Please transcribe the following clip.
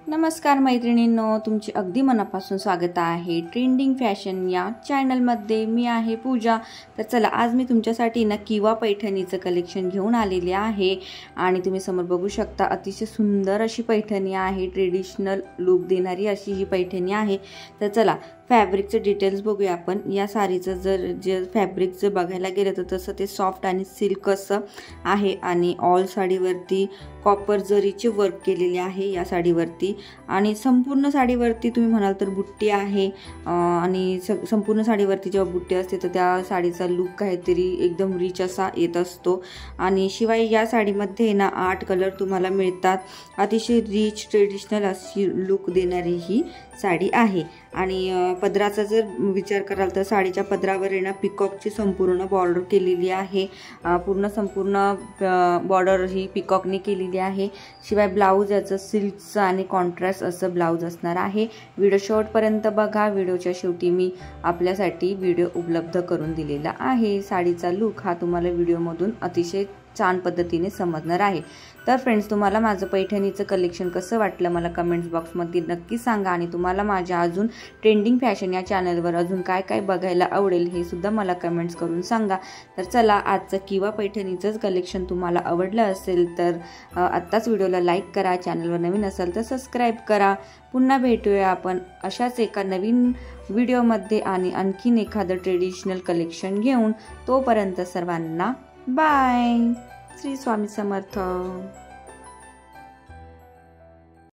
नमस्कार मैत्रिणींनो, तुमचे अगदी मनापासून स्वागत आहे ट्रेंडिंग फॅशन या चॅनलमध्ये। मी आहे पूजा। तर चला, आज मी तुमच्यासाठी ना किवा पैठणीचं कलेक्शन घेऊन आलेले आहे आणि तुम्ही समोर बघू शकता अतिशय सुंदर अशी पैठणी आहे। ट्रेडिशनल लुक देणारी अशी ही पैठणी आहे। तर चला फॅब्रिकचे डिटेल्स बघूया आपण। या साडीचं जे फॅब्रिक जर बघायला गेलं तर तसं ते सॉफ्ट आणि सिल्क असं आहे आणि ऑल साडीवरती कॉपर जरीचे वर्क केलेले आहे या साडीवरती। आणि संपूर्ण साडीवरती तुम्ही म्हणाल तर बुट्टी आहे आणि संपूर्ण साडीवरती जेव्हा बुट्टी असते तर त्या साडीचा लुक काहीतरी एकदम रिच असा येत असतो। आणि शिवाय या साडीमध्ये ना 8 कलर तुम्हाला मिळतात। अतिशय रिच ट्रेडिशनल अशी लुक देणारी ही साडी आहे। आणि पदराचा जर विचार कराल तर साडीच्या पदरावर आहे ना पिकॉकची संपूर्ण बॉर्डर केलेली आहे। संपूर्ण बॉर्डर ही पिकॉकने केलेली आहे। शिवाय ब्लाऊज याचं सिल्कचं आणि कॉन्ट्रास्ट असं ब्लाऊज असणार आहे। व्हिडिओ शेवटपर्यंत बघा। व्हिडिओच्या शेवटी मी आपल्यासाठी व्हिडिओ उपलब्ध करून दिलेला आहे। साडीचा लुक हा तुम्हाला व्हिडिओमधून अतिशय छान पद्धतीने समजणार आहे। तर फ्रेंड्स, तुम्हाला माझं पैठणीचं कलेक्शन कसं वाटलं मला कमेंट्स बॉक्समध्ये नक्की सांगा। आणि तुम्हाला माझ्या अजून ट्रेंडिंग फॅशन या चॅनलवर अजून काय काय बघायला आवडेल हे सुद्धा मला कमेंट्स करून सांगा। तर चला, आजचं किवा पैठणीचंच कलेक्शन तुम्हाला आवडलं असेल तर आत्ताच व्हिडिओला लाईक करा। चॅनलवर नवीन असाल तर सबस्क्राईब करा। पुन्हा भेटूया आपण अशाच एका नवीन व्हिडिओमध्ये आणि आणखीन एखादं ट्रेडिशनल कलेक्शन घेऊन। तोपर्यंत सर्वांना बाय। श्री स्वामी समर्थ।